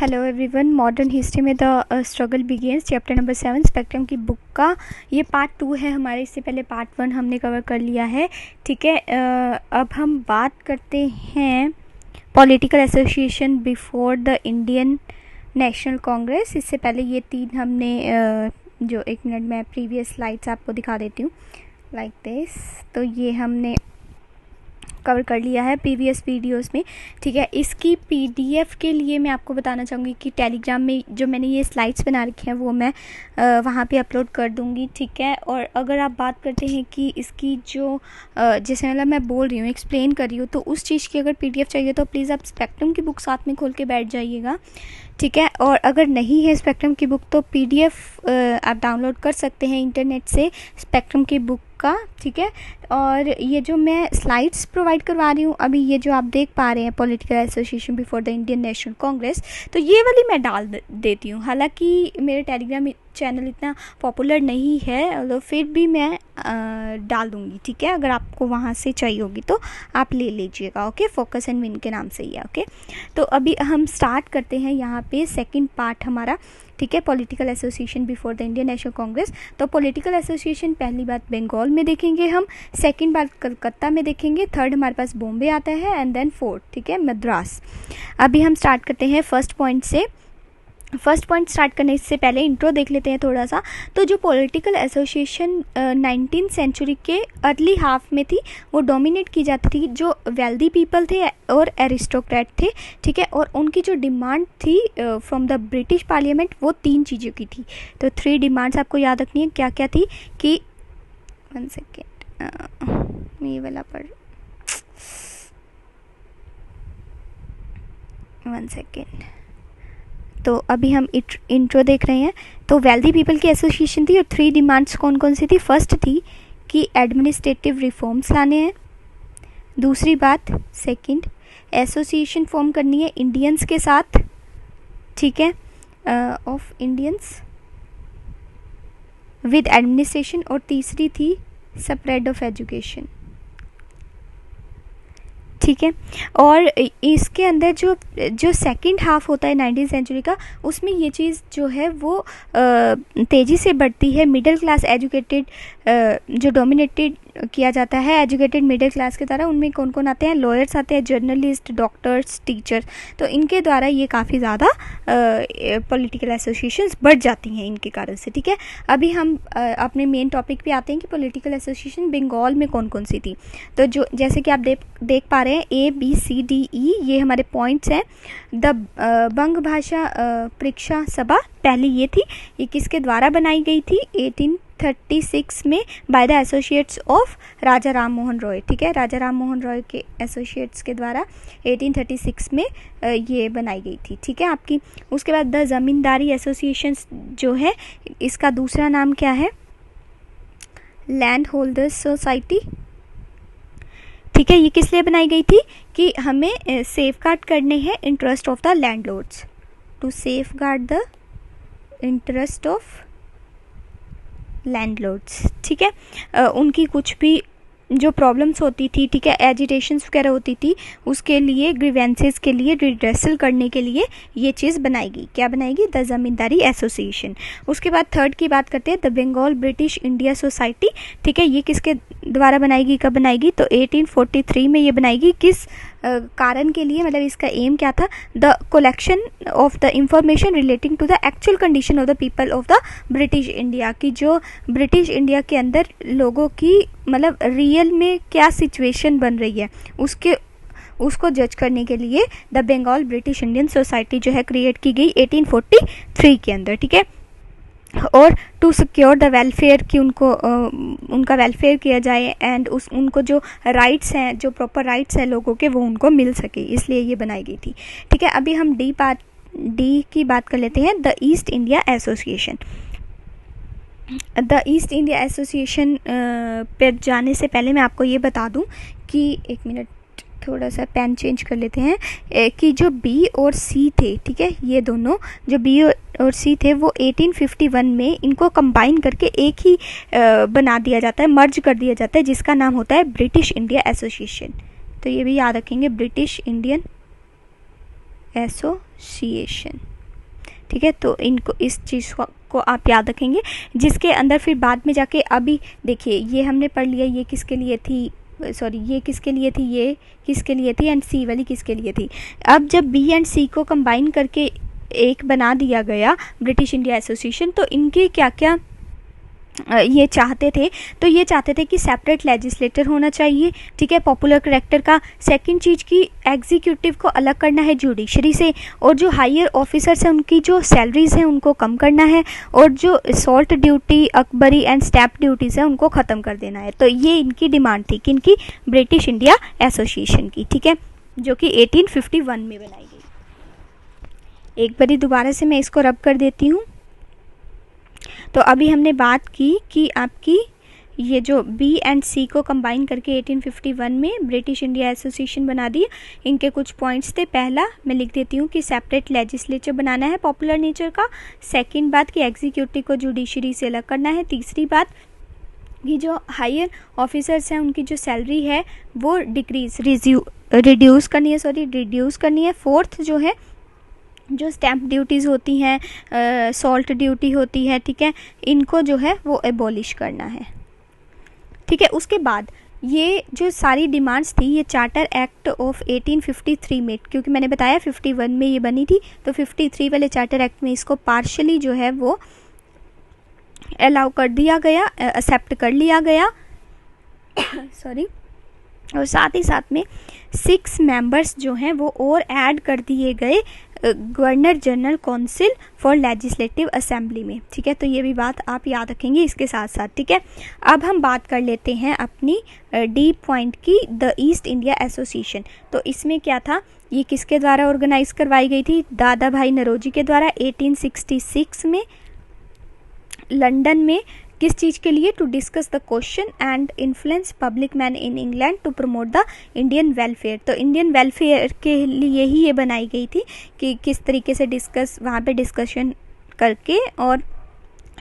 Hello everyone, modern history में the struggle begins chapter number 7 spectrum की book का ये पार्ट 2 है हमारे। इससे पहले पार्ट 1 हमने कवर कर लिया है। ठीक है, अब हम बात करते हैं political association before the Indian National Congress. इससे पहले ये तीन हमने जो एक मिनट में प्रीवियस स्लाइड्स आपको दिखा देती हूँ लाइक दिस। तो ये हमने कवर कर लिया है प्रीवियस वीडियोस में। ठीक है, इसकी पीडीएफ के लिए मैं आपको बताना चाहूँगी कि टेलीग्राम में जो मैंने ये स्लाइड्स बना रखे हैं वो मैं वहाँ पे अपलोड कर दूँगी। ठीक है, और अगर आप बात करते हैं कि इसकी जो जैसे मतलब मैं बोल रही हूँ, एक्सप्लेन कर रही हूँ, तो उस चीज़ की अगर पीडीएफ चाहिए तो प्लीज़ आप स्पेक्ट्रम की बुक साथ में खोल के बैठ जाइएगा। ठीक है, और अगर नहीं है स्पेक्ट्रम की बुक तो पीडीएफ आप डाउनलोड कर सकते हैं इंटरनेट से स्पेक्ट्रम की बुक का। ठीक है, और ये जो मैं स्लाइड्स प्रोवाइड करवा रही हूँ अभी, ये जो आप देख पा रहे हैं political association before the Indian National Congress, तो ये वाली मैं डाल देती हूँ। हालांकि मेरे टेलीग्राम चैनल इतना पॉपुलर नहीं है, तो फिर भी मैं डाल दूँगी। ठीक है, अगर आपको वहाँ से चाहिए होगी तो आप ले लीजिएगा। ओके, फोकस एंड विन के नाम से ही है। ओके, तो अभी हम स्टार्ट करते हैं यहाँ पे सेकंड पार्ट हमारा। ठीक है, political association before the Indian National Congress. तो पॉलिटिकल एसोसिएशन पहली बात बंगाल में देखेंगे हम, सेकंड बात कलकत्ता में देखेंगे, थर्ड हमारे पास बॉम्बे आता है, एंड देन फोर्थ ठीक है मद्रास। अभी हम स्टार्ट करते हैं फर्स्ट पॉइंट से। फर्स्ट पॉइंट स्टार्ट करने से पहले इंट्रो देख लेते हैं थोड़ा सा। तो जो पॉलिटिकल एसोसिएशन 19th सेंचुरी के अर्ली हाफ में थी, वो डोमिनेट की जाती थी जो वेल्दी पीपल थे और एरिस्टोक्रेट थे। ठीक है, और उनकी जो डिमांड थी फ्रॉम द ब्रिटिश पार्लियामेंट वो तीन चीज़ों की थी। तो 3 डिमांड्स आपको याद रखनी है क्या क्या थी कि 1 सेकेंड ये वाला पर 1 सेकेंड। तो अभी हम इंट्रो देख रहे हैं। तो वेल्दी पीपल की एसोसिएशन थी और 3 डिमांड्स कौन कौन सी थी। फर्स्ट थी कि एडमिनिस्ट्रेटिव रिफॉर्म्स लाने हैं। दूसरी बात, सेकंड, एसोसिएशन फॉर्म करनी है इंडियंस के साथ। ठीक है, ऑफ इंडियंस विद एडमिनिस्ट्रेशन। और तीसरी थी स्प्रेड ऑफ एजुकेशन। ठीक है, और इसके अंदर जो सेकंड हाफ होता है 19th सेंचुरी का, उसमें ये चीज़ जो है वो तेज़ी से बढ़ती है। मिडिल क्लास एजुकेटेड जो डोमिनेटेड किया जाता है एजुकेटेड मिडिल क्लास के द्वारा। उनमें कौन कौन आते हैं, लॉयर्स आते हैं, जर्नलिस्ट, डॉक्टर्स, टीचर्स। तो इनके द्वारा ये काफ़ी ज़्यादा पॉलिटिकल एसोसिएशंस बढ़ जाती हैं इनके कारण से। ठीक है, अभी हम अपने मेन टॉपिक पे आते हैं कि पॉलिटिकल एसोसिएशन बंगाल में कौन कौन सी थी। तो जो जैसे कि आप देख पा रहे हैं ABCDE ये हमारे पॉइंट्स हैं। द बंग भाषा परीक्षा सभा पहली ये थी। ये किसके द्वारा बनाई गई थी, 1836 में बाय द एसोसिएट्स ऑफ राजा राम मोहन रॉय। ठीक है, राजा राम मोहन रॉय के एसोसिएट्स के द्वारा 1836 में ये बनाई गई थी। ठीक है आपकी। उसके बाद द ज़मींदारी एसोसिएशन जो है, इसका दूसरा नाम क्या है, लैंड होल्डर्स सोसाइटी। ठीक है, ये किस लिए बनाई गई थी कि हमें सेफगार्ड करने हैं interest of the landlords, to safeguard the interest of landlords. ठीक है, उनकी कुछ भी जो प्रॉब्लम्स होती थी, ठीक है, एजिटेशंस वगैरह होती थी, उसके लिए ग्रीवेंसेस के लिए रिड्रेसल करने के लिए ये चीज़ बनाएगी। क्या बनाएगी, द ज़मींदारी एसोसिएशन। उसके बाद थर्ड की बात करते हैं, the Bengal British India society. ठीक है, ये किसके द्वारा बनाएगी, कब बनाएगी, तो 1843 में ये बनाएगी। किस कारण के लिए, मतलब इसका एम क्या था, the collection of the information relating to the actual condition of the people of the British India, की जो ब्रिटिश इंडिया के अंदर लोगों की मतलब रियल में क्या सिचुएशन बन रही है उसको जज करने के लिए the Bengal British Indian society जो है क्रिएट की गई 1843 के अंदर। ठीक है, और टू सिक्योर द वेलफेयर कि उनका वेलफेयर किया जाए, एंड उनको जो राइट्स हैं, जो प्रॉपर राइट्स हैं लोगों के, वो उनको मिल सके, इसलिए ये बनाई गई थी। ठीक है, अभी हम डी की बात कर लेते हैं, the east India association. The east India association पर जाने से पहले मैं आपको ये बता दूं कि एक मिनट थोड़ा सा पेन चेंज कर लेते हैं कि जो बी और सी थे, ठीक है, ये दोनों जो बी और सी थे वो 1851 में इनको कंबाइन करके एक ही बना दिया जाता है, मर्ज कर दिया जाता है, जिसका नाम होता है ब्रिटिश इंडिया एसोसिएशन। तो ये भी याद रखेंगे, ब्रिटिश इंडियन एसोसिएशन। ठीक है, तो इनको इस चीज़ को आप याद रखेंगे, जिसके अंदर फिर बाद में जाके अभी देखिए ये हमने पढ़ लिया ये किसके लिए थी, सॉरी ये किसके लिए थी, ये किसके लिए थी एंड सी वाली किसके लिए थी। अब जब बी एंड सी को कंबाइन करके एक बना दिया गया ब्रिटिश इंडिया एसोसिएशन, तो इनके क्या क्या ये चाहते थे, तो ये चाहते थे कि सेपरेट लेजिस्लेटर होना चाहिए, ठीक है, पॉपुलर करेक्टर का। सेकंड चीज़ की एग्जीक्यूटिव को अलग करना है जुडिशरी से, और जो हायर ऑफिसर्स हैं उनकी जो सैलरीज हैं उनको कम करना है, और जो salt duty, Akbari and stamp duties हैं उनको ख़त्म कर देना है। तो ये इनकी डिमांड थी किनकी, ब्रिटिश इंडिया एसोसिएशन की, ठीक है, जो कि 1851 में बनाई गई। एक बारी दोबारा से मैं इसको रब कर देती हूँ। तो अभी हमने बात की कि आपकी ये जो बी एंड सी को कंबाइन करके 1851 में ब्रिटिश इंडिया एसोसिएशन बना दी। इनके कुछ पॉइंट्स थे। पहला मैं लिख देती हूँ कि सेपरेट लेजिस्लेचर बनाना है पॉपुलर नेचर का। सेकंड बात कि एग्जीक्यूटिव को जुडिशरी से अलग करना है। तीसरी बात कि जो हायर ऑफिसर्स हैं उनकी जो सैलरी है वो रिड्यूस करनी है। फोर्थ जो है जो स्टैम्प ड्यूटीज़ होती हैं, सॉल्ट ड्यूटी होती है, ठीक है, इनको जो है वो एबॉलिश करना है, ठीक है। उसके बाद ये जो सारी डिमांड्स थी ये चार्टर एक्ट ऑफ 1853 में, क्योंकि मैंने बताया 51 में ये बनी थी, तो 53 वाले चार्टर एक्ट में इसको पार्शली जो है वो अलाउ कर दिया गया, एक्सेप्ट कर लिया गया सॉरी। और साथ ही साथ में 6 मेंबर्स जो हैं वो और ऐड कर दिए गए governor general council for legislative assembly में, ठीक है। तो ये भी बात आप याद रखेंगे इसके साथ साथ, ठीक है। अब हम बात कर लेते हैं अपनी डी पॉइंट की, द ईस्ट इंडिया एसोसिएशन। तो इसमें क्या था, ये किसके द्वारा ऑर्गेनाइज करवाई गई थी, दादा भाई नौरोजी के द्वारा 1866 में लंदन में। किस चीज़ के लिए, to discuss the question and influence public man in England to promote the Indian welfare. तो इंडियन वेलफेयर के लिए ही ये बनाई गई थी कि किस तरीके से वहाँ पे डिस्कशन करके और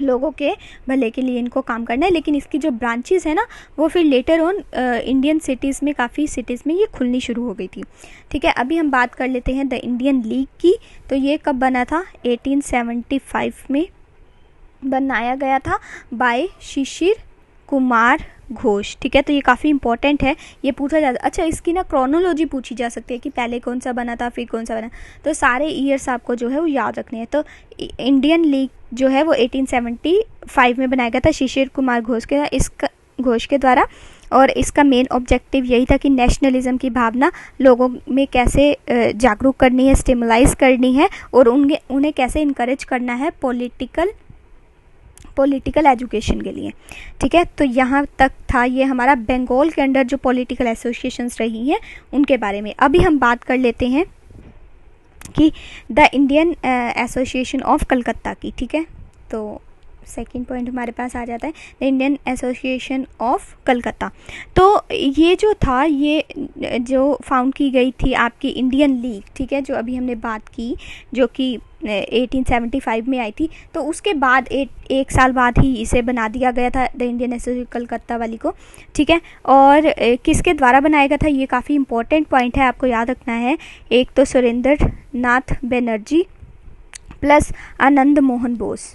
लोगों के भले के लिए इनको काम करना है। लेकिन इसकी जो ब्रांचेस है ना वो फिर लेटर ऑन इंडियन सिटीज़ में, काफ़ी सिटीज़ में ये खुलनी शुरू हो गई थी, ठीक है। अभी हम बात कर लेते हैं द इंडियन लीग की। तो ये कब बना था, 1875 में बनाया गया था बाय शिशिर कुमार घोष, ठीक है। तो ये काफ़ी इंपॉर्टेंट है, ये पूछा जाता। अच्छा, इसकी ना क्रोनोलॉजी पूछी जा सकती है कि पहले कौन सा बना था फिर कौन सा बना, तो सारे ईयर्स आपको जो है वो याद रखने हैं। तो इंडियन लीग जो है वो 1875 में बनाया गया था शिशिर कुमार घोष के द्वारा। और इसका मेन ऑब्जेक्टिव यही था कि नेशनलिज्म की भावना लोगों में कैसे जागरूक करनी है, स्टिमुलाइज करनी है, और उन्हें कैसे इनकरेज करना है पॉलिटिकल एजुकेशन के लिए, ठीक है। तो यहाँ तक था ये हमारा बंगाल के अंडर जो पॉलिटिकल एसोसिएशंस रही हैं उनके बारे में। अभी हम बात कर लेते हैं कि the Indian association of Calcutta की, ठीक है। तो सेकंड पॉइंट हमारे पास आ जाता है the Indian association of Calcutta. तो ये जो था, ये जो फाउंड की गई थी आपकी इंडियन लीग, ठीक है, जो अभी हमने बात की, जो कि 1875 में आई थी। तो उसके बाद एक साल बाद ही इसे बना दिया गया था द इंडियन एसोसिएशन कलकत्ता वाली को, ठीक है। और किसके द्वारा बनाया गया था, ये काफ़ी इंपॉर्टेंट पॉइंट है, आपको याद रखना है। एक तो सुरेंद्र नाथ बनर्जी प्लस आनंद मोहन बोस,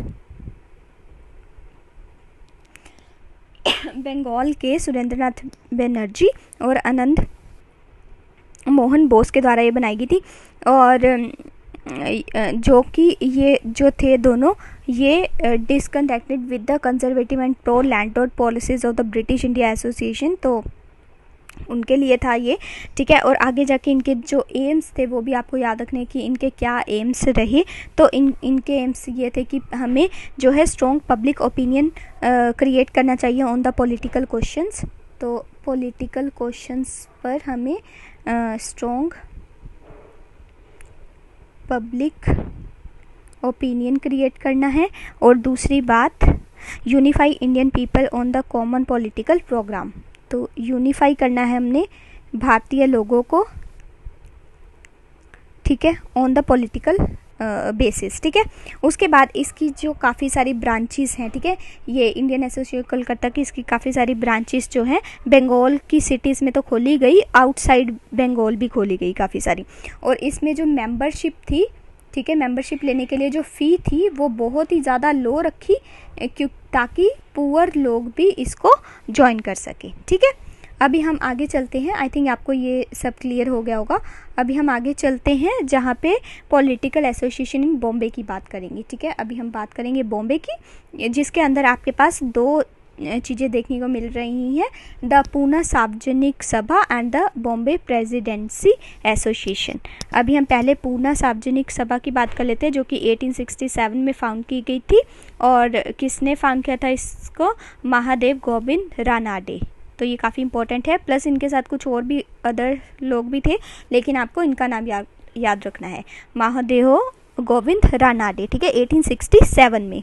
बंगाल के सुरेंद्रनाथ बनर्जी और आनंद मोहन बोस के द्वारा ये बनाई गई थी। और जो कि ये जो थे दोनों, ये disconnected with the conservative and pro landlord policies of the British India association, तो उनके लिए था ये, ठीक है। और आगे जाके इनके जो एम्स थे वो भी आपको याद रखने कि इनके क्या एम्स रहे। तो इनके एम्स ये थे कि हमें जो है स्ट्रॉन्ग पब्लिक ओपिनियन क्रिएट करना चाहिए ऑन द पॉलिटिकल क्वेश्चंस। तो पॉलिटिकल क्वेश्चंस पर हमें स्ट्रॉन्ग पब्लिक ओपिनियन क्रिएट करना है। और दूसरी बात, unify Indian people on the common political programme. तो यूनिफाई करना है हमने भारतीय लोगों को, ठीक है, ऑन द पॉलिटिकल बेसिस, ठीक है। उसके बाद इसकी जो काफ़ी सारी ब्रांचेस हैं, ठीक है, ये इंडियन एसोसिएशन कलकत्ता की इसकी काफ़ी सारी ब्रांचेस जो हैं बंगाल की सिटीज़ में तो खोली गई, आउटसाइड बंगाल भी खोली गई काफ़ी सारी। और इसमें जो मेंबरशिप थी ठीक है। मेंबरशिप लेने के लिए जो फ़ी थी वो बहुत ही ज़्यादा लो रखी, क्यों, ताकि पुअर लोग भी इसको ज्वाइन कर सकें, ठीक है। अभी हम आगे चलते हैं। आई थिंक आपको ये सब क्लियर हो गया होगा। अभी हम आगे चलते हैं जहाँ पे पॉलिटिकल एसोसिएशन इन बॉम्बे की बात करेंगे, ठीक है। अभी हम बात करेंगे बॉम्बे की, जिसके अंदर आपके पास दो चीज़ें देखने को मिल रही हैं, द पूना सार्वजनिक सभा and the Bombay presidency association. अभी हम पहले पूना सार्वजनिक सभा की बात कर लेते हैं, जो कि 1867 में फाउंड की गई थी। और किसने फाउंड किया था इसको? महादेव गोविंद रानाडे। तो ये काफ़ी इंपॉर्टेंट है। प्लस इनके साथ कुछ और भी अदर लोग भी थे, लेकिन आपको इनका नाम याद रखना है, महादेव गोविंद रानाडे, ठीक है, 1867 में,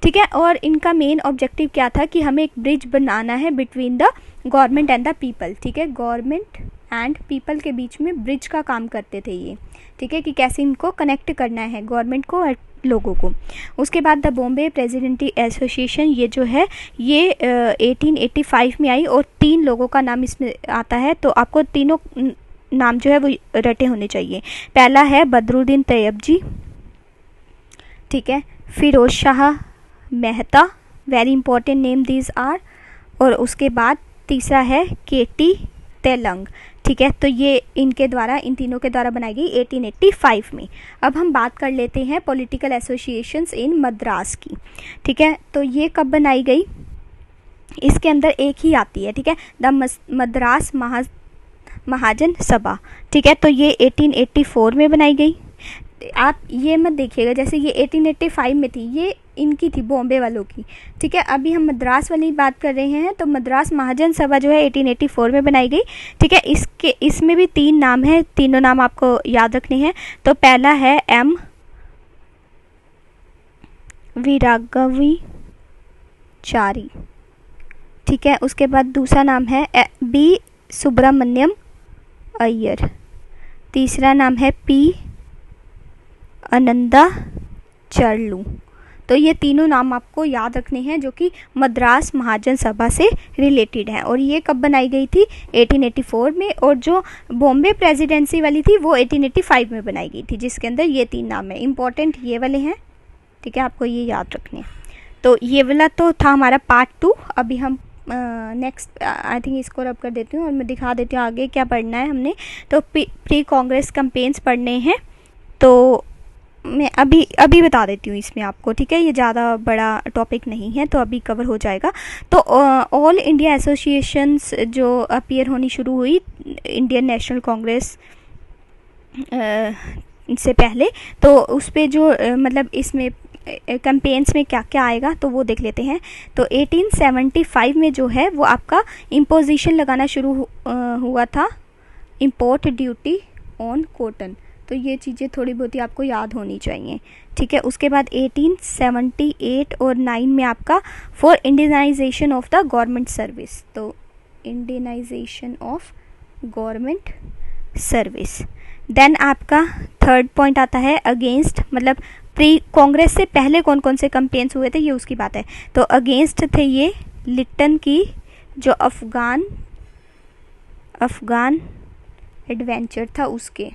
ठीक है। और इनका मेन ऑब्जेक्टिव क्या था कि हमें एक ब्रिज बनाना है between the government and the people, ठीक है। गवर्नमेंट एंड पीपल के बीच में ब्रिज का काम करते थे ये, ठीक है, कि कैसे इनको कनेक्ट करना है, गवर्नमेंट को और लोगों को। उसके बाद द बॉम्बे प्रेसिडेंसी एसोसिएशन, ये जो है ये 1885 में आई, और 3 लोगों का नाम इसमें आता है। तो आपको तीनों नाम जो है वो रटे होने चाहिए। पहला है बदरुद्दीन तैयब जी, ठीक है, Pherozeshah Mehta, very important name these are. और उसके बाद तीसरा है केटी तेलंग, ठीक है। तो ये इनके द्वारा, इन तीनों के द्वारा बनाई गई 1885 में। अब हम बात कर लेते हैं पॉलिटिकल एसोसिएशंस इन मद्रास की, ठीक है। तो ये कब बनाई गई? इसके अंदर एक ही आती है, ठीक है, द मद्रास महाजन सभा, ठीक है। तो ये 1884 में बनाई गई। आप ये मत देखिएगा, जैसे ये 1885 में थी, ये इनकी थी, बॉम्बे वालों की, ठीक है। अभी हम मद्रास वाली बात कर रहे हैं, तो मद्रास महाजन सभा जो है 1884 में बनाई गई, ठीक है। इसमें भी 3 नाम हैं, तीनों नाम आपको याद रखने हैं। तो पहला है एम वीरागवी चारी, ठीक है। उसके बाद दूसरा नाम है बी सुब्रमण्यम अय्यर, तीसरा नाम है पी अनंदा चरलू। तो ये तीनों नाम आपको याद रखने हैं, जो कि मद्रास महाजन सभा से रिलेटेड हैं। और ये कब बनाई गई थी? 1884 में। और जो बॉम्बे प्रेसिडेंसी वाली थी वो 1885 में बनाई गई थी, जिसके अंदर ये 3 नाम है। इंपॉर्टेंट ये वाले हैं, ठीक है, आपको ये याद रखने हैं। तो ये वाला तो था हमारा पार्ट 2। अभी हम नेक्स्ट आई थिंक इसको रब कर देती हूँ और मैं दिखा देती हूँ आगे क्या पढ़ना है हमने। तो प्री कांग्रेस कैंपेन्स पढ़ने हैं, तो मैं अभी बता देती हूँ इसमें आपको, ठीक है। ये ज़्यादा बड़ा टॉपिक नहीं है, तो अभी कवर हो जाएगा। तो ऑल इंडिया एसोसिएशंस जो अपीयर होनी शुरू हुई इंडियन नेशनल कांग्रेस से पहले, तो उस पर जो मतलब इसमें कैंपेन्स में क्या क्या आएगा तो वो देख लेते हैं। तो 1875 में जो है वो आपका इम्पोजिशन लगाना शुरू हुआ था, इम्पोर्ट ड्यूटी ऑन कॉटन। तो ये चीज़ें थोड़ी बहुत ही आपको याद होनी चाहिए, ठीक है। उसके बाद 1878 और 9 में आपका for Indianisation of the government service, तो Indianisation of government service. Then आपका थर्ड पॉइंट आता है अगेंस्ट, मतलब प्री कांग्रेस से पहले कौन कौन से कैंपेन्स हुए थे ये उसकी बात है। तो अगेंस्ट थे ये लिट्टन की जो अफगान एडवेंचर था उसके,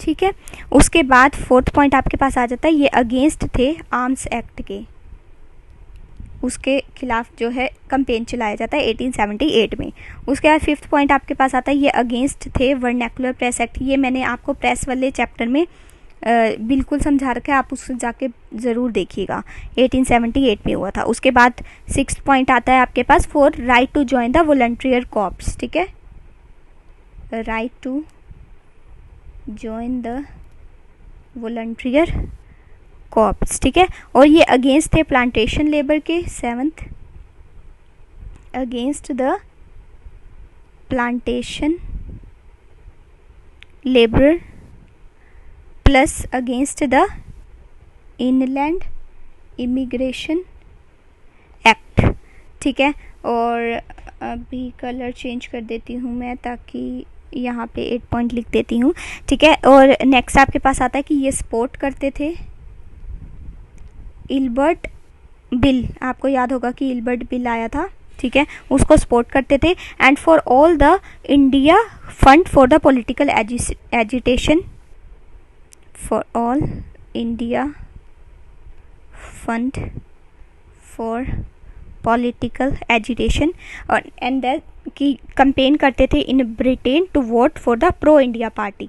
ठीक है। उसके बाद फोर्थ पॉइंट आपके पास आ जाता है, ये अगेंस्ट थे आर्म्स एक्ट के, उसके खिलाफ जो है कैंपेन चलाया जाता है 1878 में। उसके बाद फिफ्थ पॉइंट आपके पास आता है, ये अगेंस्ट थे वर्नैकुलर प्रेस एक्ट। ये मैंने आपको प्रेस वाले चैप्टर में बिल्कुल समझा रखा है, आप उससे जाके ज़रूर देखिएगा, 1878 में हुआ था। उसके बाद सिक्स्थ पॉइंट आता है आपके पास for right to join the volunteer corps, ठीक है, right to join the volunteer corps, ठीक है। और ये अगेंस्ट थे प्लांटेशन लेबर के, seventh against the plantation labour plus against the inland immigration act, ठीक है। और अभी कलर चेंज कर देती हूँ मैं ताकि यहाँ पे 8 पॉइंट लिख देती हूँ, ठीक है। और नेक्स्ट आपके पास आता है कि ये सपोर्ट करते थे इल्बर्ट बिल, आपको याद होगा कि इल्बर्ट बिल आया था, ठीक है, उसको सपोर्ट करते थे। And for all the India fund for the political agitation for all India fund for political agitation, और एंड की कंपेन करते थे in Britain to vote for the pro India party.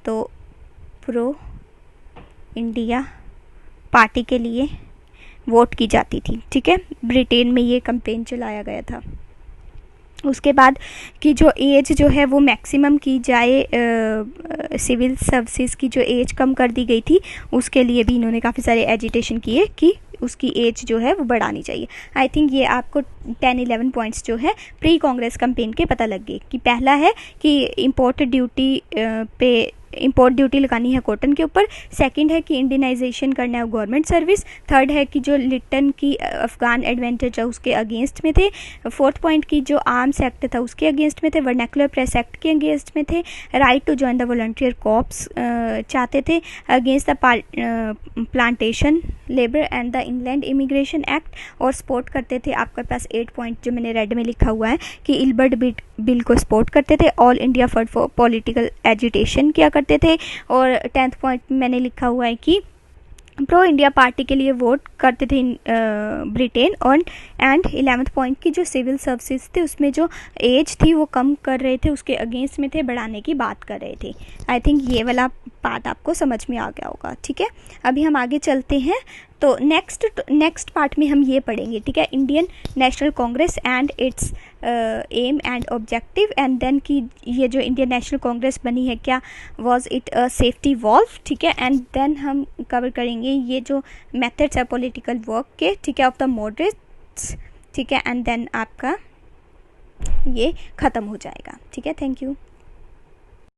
तो प्रो इंडिया पार्टी के लिए vote की जाती थी, ठीक है। ब्रिटेन में ये कंपेन चलाया गया था। उसके बाद की जो एज जो है वो मैक्सिमम की जाए, सिविल सर्विसेज की जो एज कम कर दी गई थी, उसके लिए भी इन्होंने काफ़ी सारे एजिटेशन किए कि उसकी एज जो है वो बढ़ानी चाहिए। आई थिंक ये आपको 10-11 पॉइंट्स जो है प्री कांग्रेस कैंपेन के पता लग गए कि पहला है कि इम्पोर्ट ड्यूटी लगानी है कॉटन के ऊपर। सेकंड है कि इंडियनाइजेशन करना है गवर्नमेंट सर्विस। थर्ड है कि जो लिटन की अफगान एडवेंचर है उसके अगेंस्ट में थे। फोर्थ पॉइंट की जो आर्म्स एक्ट था उसके अगेंस्ट में थे। वर्नैकुलर प्रेस एक्ट के अगेंस्ट में थे। Right to join the volunteer corps चाहते थे। Against the plantation labour and the inland immigration Act, और सपोर्ट करते थे, आपके पास 8 पॉइंट जो मैंने रेड में लिखा हुआ है कि इल्बर्ट बिल को सपोर्ट करते थे। All India fund for political agitation किया करते थे। और 10th पॉइंट मैंने लिखा हुआ है कि प्रो इंडिया पार्टी के लिए वोट करते थे ब्रिटेन। और एंड 11th पॉइंट की जो सिविल सर्विसेज थे उसमें जो एज थी वो कम कर रहे थे, उसके अगेंस्ट में थे, बढ़ाने की बात कर रहे थे। आई थिंक ये वाला पार्ट आपको समझ में आ गया होगा, ठीक है। अभी हम आगे चलते हैं। तो नेक्स्ट पार्ट में हम ये पढ़ेंगे, ठीक है, Indian National Congress and its aim and objective, and then कि ये जो इंडियन नेशनल कांग्रेस बनी है क्या was it a safety valve, ठीक है। एंड देन हम कवर करेंगे ये जो मेथड्स है पॉलिटिकल वर्क के, ठीक है, ऑफ द मॉडरेट्स, ठीक है। एंड देन आपका ये ख़त्म हो जाएगा, ठीक है। Thank you.